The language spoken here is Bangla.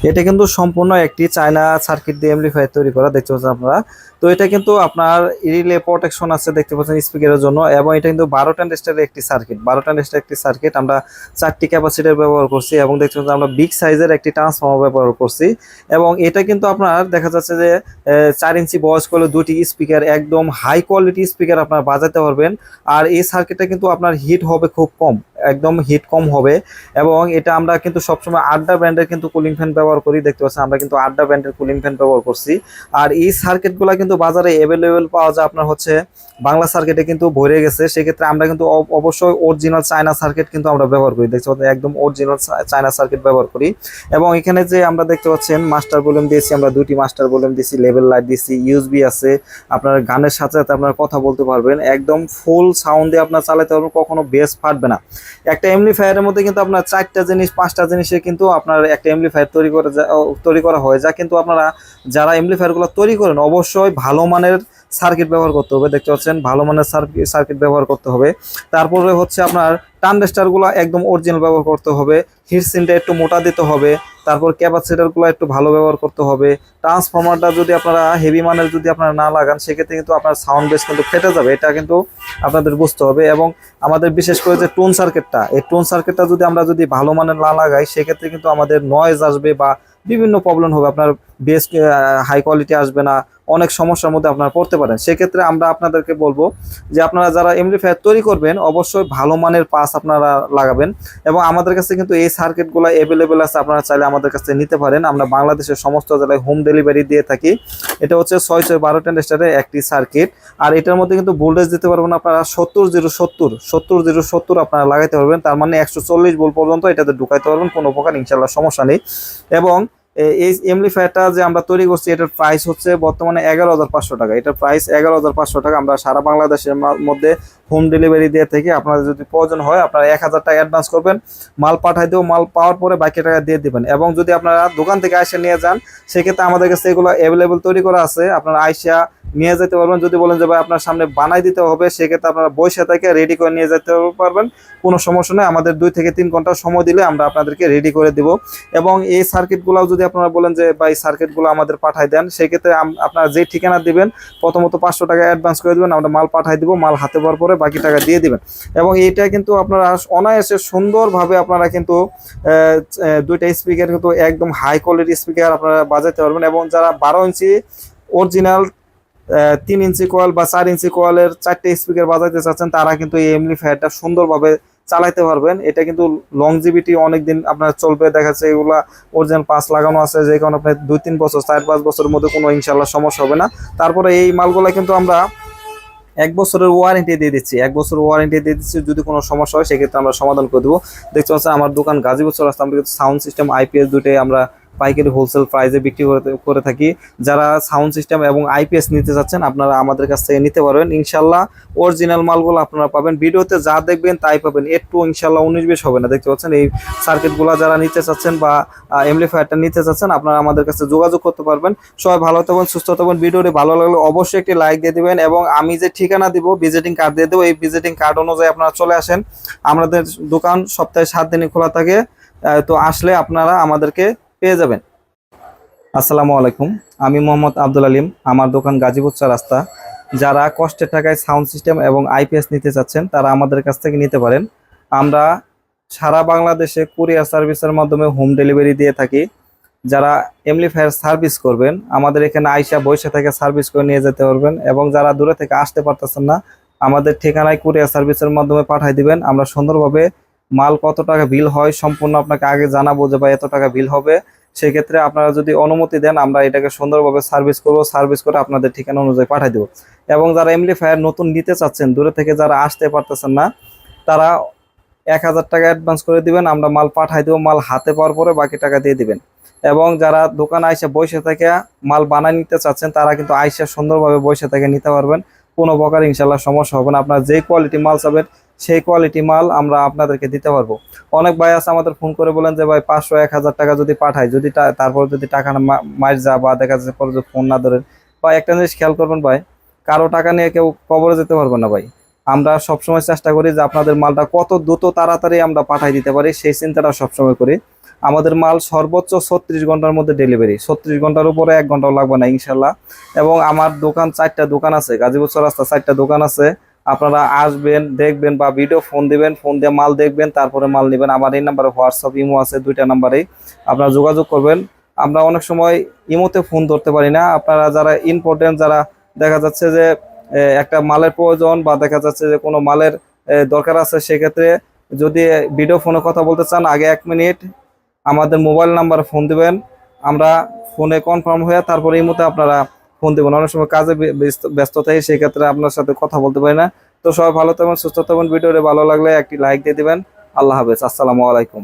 এটা কিন্তু সম্পূর্ণ একটি চায়না সার্কিট দিয়ে এমপ্লিফায়ার তৈরি করা, দেখতে পাচ্ছেন আপনারা। তো এটা কিন্তু আপনার রিলে প্রোটেকশন আছে, দেখতে পাচ্ছেন স্পিকারের জন্য। এবং এটা কিন্তু 12 ট্রানজিস্টরের একটি সার্কিট, 12 ট্রানজিস্টরের একটি সার্কিট। আমরা 4টি ক্যাপাসিটর ব্যবহার করছি এবং দেখতে পাচ্ছেন আমরা বিগ সাইজের একটি ট্রান্সফর্মার ব্যবহার করছি। এবং এটা কিন্তু আপনার দেখা যাচ্ছে যে 4 ইঞ্চি বয়স করলে 2টি স্পিকার, একদম হাই কোয়ালিটি স্পিকার আপনার বাজাতে পারবেন। আর এই সার্কিটটা কিন্তু আপনার হিট হবে খুব কম, একদম হিট কম হবে। এবং এটা আমরা কিন্তু সবসময় আড্ডা ব্র্যান্ডের কিন্তু কুলিং ফ্যান ব্যবহার করি, দেখতে পাচ্ছেন আমরা কিন্তু আড্ডা ব্র্যান্ডের কুলিং ফ্যান ব্যবহার করছি। আর এই সার্কিটগুলো কিন্তু বাজারে অ্যাভেলেবেল পাওয়া যায়, আপনার হচ্ছে বাংলা সার্কিটে কিন্তু ভরে গেছে। সেক্ষেত্রে আমরা কিন্তু অবশ্যই অরিজিনাল চায়না সার্কিট কিন্তু আমরা ব্যবহার করি, দেখতে পাচ্ছেন একদম অরিজিনাল চায়না সার্কিট ব্যবহার করি। এবং এখানে যে আমরা দেখতে পাচ্ছেন মাস্টার ভলিউম দিয়েছি, আমরা 2টি মাস্টার ভলিউম দিয়েছি, লেভেল লাইট দিয়েছি, ইউএসবি আছে। আপনার গানের সাথে সাথে আপনার কথা বলতে পারবেন, একদম ফুল সাউন্ডে আপনার চালাতে পারবেন, কখনো বেস ফাটবে না। একটা এমপ্লিফায়ারের মধ্যে কিন্তু আপনার 4টা জিনিস 5টা জিনিসে কিন্তু আপনার একটা এমপ্লিফায়ার তৈরি করা হয়, যা কিন্তু আপনারা যারা এমপ্লিফায়ারগুলো তৈরি করেন অবশ্যই ভালো মানের সার্কিট ব্যবহার করতে হবে, দেখতে পাচ্ছেন ভালো মানের সার্কিট ব্যবহার করতে হবে। তারপরে হচ্ছে আপনার ট্রানজিস্টরগুলো একদম অরিজিনাল ব্যবহার করতে হবে, হিটসিনটা একটু মোটা দিতে হবে, তারপর ক্যাপাসিটরগুলো একটু ভালো ব্যবহার করতে হবে। ট্রান্সফর্মারটা যদি আপনারা হেভি মানের যদি আপনারা না লাগান, সেক্ষেত্রে কিন্তু আপনার সাউন্ড বেস কিন্তু ফেটে যাবে, এটা কিন্তু আপনাদের বুঝতে হবে। এবং আমাদের বিশেষ করে যে টোন সার্কিটটা, এই টোন সার্কিটটা যদি ভালো মানের না লাগাই, সেক্ষেত্রে কিন্তু আমাদের নয়েজ আসবে বা বিভিন্ন প্রবলেম হবে, আপনার বেস হাই কোয়ালিটি আসবে না, অনেক সমস্যার মধ্যে আপনারা পড়তে পারেন। সেক্ষেত্রে আমরা আপনাদেরকে বলবো যে আপনারা যারা এমপ্লিফায়ার তৈরি করবেন অবশ্যই ভালো মানের পাস আপনারা লাগাবেন। এবং আমাদের কাছে কিন্তু এই সার্কিটগুলো অ্যাভেলেবেল আছে, আপনারা চাইলে আমাদের কাছে নিতে পারেন। আমরা বাংলাদেশের সমস্ত জেলায় হোম ডেলিভারি দিয়ে থাকি। এটা হচ্ছে 612 ট্রানজিস্টরের একটি সার্কিট। আর এটার মধ্যে কিন্তু ভোল্টেজ দিতে পারবেন আপনারা 70 আপনারা লাগাইতে পারবেন, তার মানে 140 ভোল্ট পর্যন্ত এটাতে ঢুকাইতে পারবেন, কোনো প্রকার ইনশাল্লাহ সমস্যা নেই। এবং এই এমপ্লিফায়ারটা যে আমরা তৈরি করছি এটার প্রাইস হচ্ছে বর্তমানে 11,500 টাকা। এটার প্রাইস 11,500 টাকা। আমরা সারা বাংলাদেশের মধ্যে হোম ডেলিভারি দিয়ে থাকি। আপনাদের যদি প্রয়োজন হয় আপনারা 1,000 টাকা অ্যাডভান্স করবেন, মাল পাঠাই দেবো, মাল পাওয়ার পরে বাকি টাকা দিয়ে দিবেন। এবং যদি আপনারা দোকান থেকে আইসা নিয়ে যান, সেক্ষেত্রে আমাদের কাছে এগুলো অ্যাভেলেবেল তৈরি করা আছে, আপনারা আইসা নিয়ে যেতে পারবেন। যদি বলেন যে ভাই আপনার সামনে বানাই দিতে হবে, সেক্ষেত্রে আপনারা বসে থেকে রেডি করে নিয়ে যেতে পারবেন, কোনো সমস্যা নেই। আমাদের 2 থেকে 3 ঘন্টা সময় দিলে আমরা আপনাদেরকে রেডি করে দেব। এবং এই সার্কিটগুলো যদি আপনারা বলেন যে ভাই সার্কিটগুলো আমাদের পাঠাই দেন, সেক্ষেত্রে আপনারা যে ঠিকানা দিবেন প্রথমত 500 টাকা অ্যাডভান্স করে দেবেন, আমরা মাল পাঠাই দিব, মাল হাতে পাওয়ার পরে বাকি টাকা দিয়ে দিবেন। এবং এইটা কিন্তু আপনারা অনায়াসে সুন্দরভাবে আপনারা কিন্তু 2টা স্পিকার কিন্তু একদম হাই কোয়ালিটি স্পিকার আপনারা বাজাতে পারবেন। এবং যারা 12 ইঞ্চি অরিজিনাল 3 ইঞ্চি কয়েল বা 4 ইঞ্চি কয়েলের 4টে স্পিকার বাজাইতে চাচ্ছেন, তারা কিন্তু এই এমপ্লিফায়ারটা সুন্দরভাবে চালাইতে পারবেন। এটা কিন্তু লংজিভিটি অনেকদিন আপনার চলবে, দেখা যাচ্ছে এগুলা অরিজিনাল পাস লাগানো আছে, যে কারণে আপনার 2-3 বছর 4-5 বছরের মধ্যে কোনো ইনশাল্লাহ সমস্যা হবে না। তারপরে এই মালগুলা কিন্তু আমরা 1 বছরের ওয়ারেন্টি দিয়ে দিচ্ছি, 1 বছর ওয়ারেন্টি দিয়ে দিচ্ছি। যদি কোনো সমস্যা হয় সেক্ষেত্রে আমরা সমাধান করে দেবো। দেখতে পাচ্ছেন আমার দোকান গাজীপুর রাস্তা, আমরা কিন্তু সাউন্ড সিস্টেম আইপিএস দুটোই আমরা পাইকারি হোলসেল প্রাইসে বিক্রি করে থাকি। যারা সাউন্ড সিস্টেম এবং আইপিএস নিতে চাচ্ছেন আপনারা আমাদের কাছ থেকে নিতে পারবেন। ইনশাল্লাহ অরিজিনাল মালগুলো আপনারা পাবেন, ভিডিওতে যা দেখবেন তাই পাবেন, একটু ইনশাল্লাহ 19-20 হবে না। দেখতে পাচ্ছেন এই সার্কিটগুলো যারা নিতে চাচ্ছেন বা এমপ্লিফায়ারটা নিতে চাচ্ছেন, আপনারা আমাদের কাছে যোগাযোগ করতে পারবেন। সবাই ভালো থাকবেন, সুস্থ থাকবেন। ভিডিওটি ভালো লাগলে অবশ্যই একটি লাইক দিয়ে দিবেন। এবং আমি যে ঠিকানা দিব, ভিজিটিং কার্ড দিয়ে দেবো, এই ভিজিটিং কার্ড অনুযায়ী আপনারা চলে আসেন। আমাদের দোকান সপ্তাহে 7 দিনই খোলা থাকে, তো আসলে আপনারা আমাদেরকে পেয়ে যাবেন। আসসালামু আলাইকুম, আমি মোহাম্মদ আব্দুল আলিম, আমার দোকান গাজীপুর রাস্তা। যারা কষ্টের টাকায় সাউন্ড সিস্টেম এবং আইপিএস নিতে চাচ্ছেন তারা আমাদের কাছ থেকে নিতে পারেন। আমরা সারা বাংলাদেশে কুরিয়ার সার্ভিসের মাধ্যমে হোম ডেলিভারি দিয়ে থাকি। যারা এমপ্লিফায়ার সার্ভিস করবেন আমাদের এখানে আইসা বসে থেকে সার্ভিস করে নিয়ে যেতে পারবেন। এবং যারা দূরে থেকে আসতে পারতেছেন না, আমাদের ঠিকানায় কুরিয়ার সার্ভিসের মাধ্যমে পাঠিয়ে দিবেন। আমরা সুন্দরভাবে মাল কত টাকা বিল হয় সম্পূর্ণ আপনাকে আগে জানাবো যে ভাই এত টাকা বিল হবে। সেক্ষেত্রে আপনারা যদি অনুমতি দেন আমরা এটাকে সুন্দরভাবে সার্ভিস করব, সার্ভিস করে আপনাদের ঠিকানা অনুযায়ী পাঠিয়ে দেবো। এবং যারা এমপ্লিফায়ার নতুন নিতে চাচ্ছেন, দূরে থেকে যারা আসতে পারতেছেন না, তারা 1000 টাকা অ্যাডভান্স করে দিবেন, আমরা মাল পাঠাই দেবো, মাল হাতে পাওয়ার পরে বাকি টাকা দিয়ে দিবেন। এবং যারা দোকানে আইসা বসে থেকে মাল বানায় নিতে চাচ্ছেন তারা কিন্তু আইসা সুন্দরভাবে বসে থেকে নিতে পারবেন, কোনো প্রকার ইনশাল্লাহ সমস্যা হবে না। আপনার যে কোয়ালিটি মাল চাবেন সেই কোয়ালিটি মাল আমরা আপনাদেরকে দিতে পারবো। অনেক ভাই আছে আমাদের ফোন করে বলেন যে ভাই 500-1000 টাকা যদি পাঠাই, যদি তারপর যদি টাকা না মার যা বা দেখা যাচ্ছে পরে যদি ফোন না ধরেন, বা একটা জিনিস খেয়াল করবেন ভাই, কারো টাকা নিয়ে কেউ কবরে যেতে পারবে না ভাই। আমরা সবসময় চেষ্টা করি যে আপনাদের মালটা কত দ্রুত তাড়াতাড়ি আমরা পাঠাই দিতে পারি সেই চিন্তাটা সবসময় করি। আমাদের মাল সর্বোচ্চ 36 ঘন্টার মধ্যে ডেলিভারি, 36 ঘন্টার উপরে 1 ঘন্টাও লাগবে না ইনশাল্লাহ। এবং আমার দোকান 4টা দোকান আছে, গাজীপুর চৌরাস্তা 4টা দোকান আছে। আপনারা আসবেন, দেখবেন বা ভিডিও ফোন দিবেন, ফোন দিয়ে মাল দেখবেন, তারপরে মাল নেবেন। আমার এই নাম্বারে হোয়াটসঅ্যাপ ইমো আছে, 2টা নাম্বারেই আপনারা যোগাযোগ করবেন। আমরা অনেক সময় ইমোতে ফোন ধরতে পারি না, আপনারা যারা ইম্পর্টেন্ট, যারা দেখা যাচ্ছে যে একটা মালের প্রয়োজন বা দেখা যাচ্ছে যে কোনো মালের দরকার আছে, সেক্ষেত্রে যদি ভিডিও ফোনে কথা বলতে চান আগে 1 মিনিট আমাদের মোবাইল নাম্বারে ফোন দিবেন। আমরা ফোনে কনফার্ম হয়ে তারপরে এই মতো আপনারা ফোন দেবেন। অনেক সময় কাজে ব্যস্ত থাকি, সেই ক্ষেত্রে আপনার সাথে কথা বলতে পারি না। তো সবাই ভালো থাকবেন, সুস্থ থাকবেন। ভিডিওটি ভালো লাগলে একটি লাইক দিয়ে দিবেন। আল্লাহ হাফেজ, আসসালামু আলাইকুম।